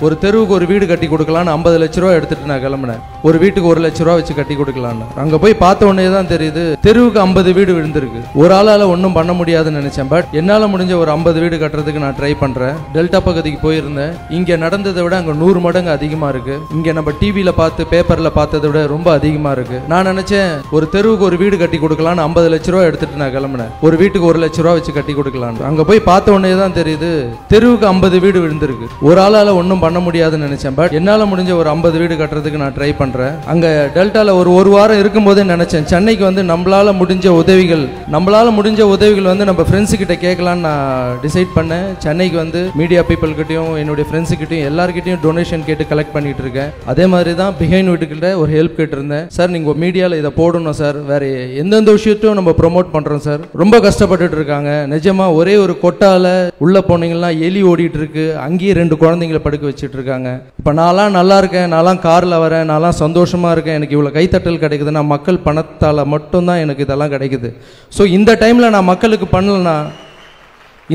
ஒரு தெருவுக்கு ஒரு வீடு கட்டி கொடுக்கலான்னு 50 லட்ச ரூபா எடுத்துட்டு நான் கிளம்பினேன். ஒரு வீட்டுக்கு 1 லட்ச ரூபா வச்சு கட்டி கொடுக்கலான்னு. அங்க போய் பார்த்த உடனே தான் தெரியுது தெருவுக்கு 50 வீடு விழுந்திருக்கு. ஒரு ஆளால ஒன்றும் பண்ண முடியாதுன்னு நினைச்சேன். பட் என்னால முடிஞ்ச ஒரு 50 வீடு கட்டுறதுக்கு நான் ட்ரை பண்றேன். டெல்டா பகுதிக்கு போயிருந்தேன். இங்க நடந்ததை விட அங்க 100 மடங்கு அதிகமா இருக்கு. இங்க நம்ம டிவியில பார்த்து பேப்பர்ல பார்த்ததை விட ரொம்ப அதிகமா இருக்கு. நான் நினைச்சேன் ஒரு தெருவுக்கு ஒரு வீடு கட்டி கொடுக்கலான்னு 50 லட்ச ரூபா எடுத்துட்டு நான் கிளம்பினேன். ஒரு வீட்டுக்கு 1 லட்ச ரூபா வச்சு கட்டி கொடுக்கலான்னு. அங்க போய் பார்த்த உடனே தான் தெரியுது தெருவுக்கு 50 வீடு விழுந்திருக்கு. ஒரு ஆளால ஒன்றும் பண்ண முடியாதுன்னு நினைச்சேன். பட் என்னால முடிஞ்ச ஒரு 50 வீடு கட்டுறதுக்கு நான் ட்ரை பண்றேன். அங்க டெல்டால ஒரு வாரம் இருக்கும்போதே நினைச்சேன் சென்னைக்கு வந்து நம்மளால முடிஞ்ச உதவிகள் வந்து நம்ம ஃப்ரெண்ட்ஸ் கிட்ட கேட்கலான்னு நான் டிசைட் பண்ணேன். சென்னைக்கு வந்து மீடியா பீப்புள் கிட்டையும் என்னுடைய ஃப்ரெண்ட்ஸ் கிட்டையும் எல்லார்கிட்டையும் டொனேஷன் கேட்டு கலெக்ட் பண்ணிட்டு இருக்கேன். அதே மாதிரி தான் பிஹைண்ட் வீட்டுக்கிட்ட ஒரு ஹெல்ப் கேட்டிருந்தேன். சார் நீங்க மீடியால இதை போடணும் சார், வேற எந்தெந்த விஷயத்தையும் நம்ம ப்ரொமோட் பண்றோம் சார். ரொம்ப கஷ்டப்பட்டுட்டு இருக்காங்க நிஜமா. ஒரே ஒரு கொட்டால உள்ள போனீங்கன்னா எலி ஓடிட்டு இருக்கு. அங்கேயே 2 குழந்தைங்களை படுக்க வச்சுட்டு இருக்காங்க. இப்ப நான்லாம் நல்லா இருக்கேன், நான்லாம் கார்ல வரேன், நான்லாம் சந்தோஷமா இருக்கேன். எனக்கு இவ்வளவு கைத்தட்டல் கிடைக்குதுன்னா மக்கள் பணத்தால மட்டும்தான் எனக்கு இதெல்லாம் கிடைக்குது. ஸோ இந்த டைம்ல நான் மக்களுக்கு பண்ணலனா,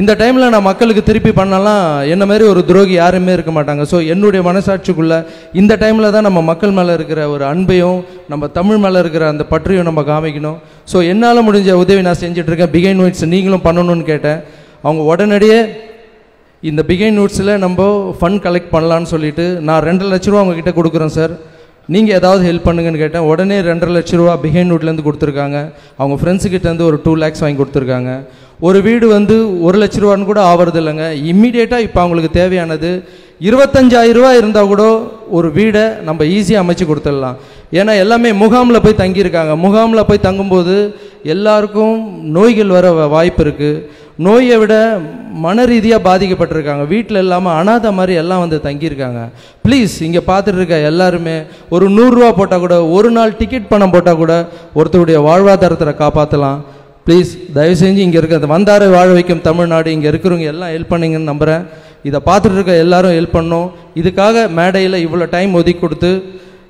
இந்த டைம்ல நான் மக்களுக்கு திருப்பி பண்ணலாம் என்ன மாதிரி ஒரு துரோகி யாருமே இருக்க மாட்டாங்க. ஸோ என்னுடைய மனசாட்சிக்குள்ள இந்த டைம்ல தான் நம்ம மக்கள் மேல இருக்கிற ஒரு அன்பையும் நம்ம தமிழ் மேல இருக்கிற அந்த பற்றியும் நம்ம காமிக்கணும். ஸோ என்னால் முடிஞ்ச உதவி நான் செஞ்சுட்டு இருக்கேன். பிகைன் நோட்ஸ் நீங்களும் பண்ணணும்னு கேட்டேன். அவங்க உடனடியே இந்த பிகைன் நோட்ஸில் நம்ம ஃபண்ட் கலெக்ட் பண்ணலான்னு சொல்லிட்டு நான் 2 லட்ச ரூபா அவங்க கிட்ட கொடுக்குறேன் சார், நீங்கள் ஏதாவது ஹெல்ப் பண்ணுங்கன்னு கேட்டேன். உடனே 2.5 லட்ச ரூபா பிஹைண்ட் நோட்லேருந்து கொடுத்துருக்காங்க. அவங்க ஃப்ரெண்ட்ஸுக்கிட்டேருந்து ஒரு 2 lakhs வாங்கி கொடுத்துருக்காங்க. ஒரு வீடு வந்து 1 லட்ச ரூபான்னு கூட ஆகிறது இல்லைங்க. இம்மிடியேட்டாக இப்போ அவங்களுக்கு தேவையானது 25,000 ரூபா இருந்தால் கூட ஒரு வீடை நம்ம ஈஸியாக அமைச்சு கொடுத்துடலாம். ஏன்னா எல்லாமே முகாமில் போய் தங்கியிருக்காங்க. முகாமில் போய் தங்கும்போது எல்லாருக்கும் நோய்கள் வர வாய்ப்பு இருக்குது. நோயை விட மன ரீதியாக பாதிக்கப்பட்டிருக்காங்க. வீட்டில் இல்லாமல் அனாதை மாதிரி எல்லாம் வந்து தங்கியிருக்காங்க. ப்ளீஸ் இங்கே பார்த்துட்டு இருக்க எல்லாருமே ஒரு 100 ரூபா போட்டால் கூட, ஒரு நாள் டிக்கெட் பணம் போட்டால் கூட ஒருத்தருடைய வாழ்வாதாரத்தை காப்பாற்றலாம். ப்ளீஸ் தயவு செஞ்சு இங்கே இருக்க வந்தாரை வாழ வைக்கும் தமிழ்நாடு, இங்கே இருக்கிறவங்க எல்லாம் ஹெல்ப் பண்ணீங்கன்னு நம்புகிறேன். இதை பார்த்துட்டு இருக்க எல்லாரும் ஹெல்ப் பண்ணணும். இதுக்காக மேடையில் இவ்வளோ டைம் ஒதுக்கி கொடுத்து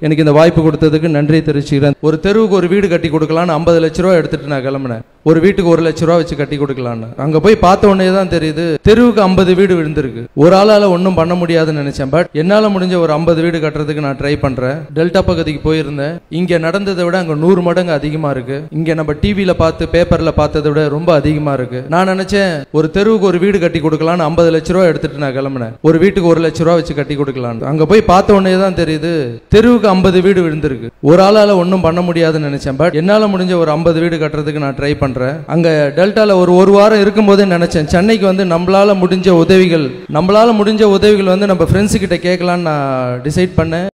எனக்கு இந்த வாய்ப்பு கொடுத்ததுக்கு நன்றி தெரிவிச்சுக்கிறேன். ஒரு தெருவுக்கு ஒரு வீடு கட்டி கொடுக்கலான்னு 50 லட்ச ரூபா எடுத்துட்டு நான் கிளம்பினேன். ஒரு வீட்டுக்கு 1 லட்ச ரூபா வச்சு கட்டி கொடுக்கலான்னு. அங்க போய் பார்த்த உடனே தான் தெரியுது தெருவுக்கு 50 வீடு விழுந்திருக்கு. ஒரு ஆளால ஒன்றும் பண்ண முடியாதுன்னு நினைச்சேன். பட் என்னால முடிஞ்ச ஒரு 50 வீடு கட்டுறதுக்கு நான் ட்ரை பண்றேன். டெல்டா பகுதிக்கு போயிருந்தேன். இங்க நடந்ததை விட அங்க 100 மடங்கு அதிகமா இருக்கு. இங்க நம்ம டிவியில பார்த்து பேப்பர்ல பார்த்ததை விட ரொம்ப அதிகமா இருக்கு. நான் நினைச்சேன் ஒரு தெருவுக்கு ஒரு வீடு கட்டி கொடுக்கலான்னு 50 லட்ச ரூபா எடுத்துட்டு நான் கிளம்பினேன். ஒரு வீட்டுக்கு 1 லட்ச ரூபா வச்சு கட்டி கொடுக்கலான்னு. அங்க போய் பார்த்த உடனே தான் தெரியுது தெருவுக்கு 50 வீடு விழுந்திருக்கு. ஒரு ஆளால ஒன்றும் பண்ண முடியாதுன்னு நினைச்சேன். பட் என்னால முடிஞ்ச ஒரு 50 வீடு கட்டுறதுக்கு நான் ட்ரை பண்றேன். அங்க டெல்டால ஒரு வாரம் இருக்கும்போதே நினைச்சேன் சென்னைக்கு வந்து நம்மளால முடிஞ்ச உதவிகள் வந்து நம்ம ஃப்ரெண்ட்ஸ் கிட்ட கேட்கலான்னு நான் டிசைட் பண்ணேன்.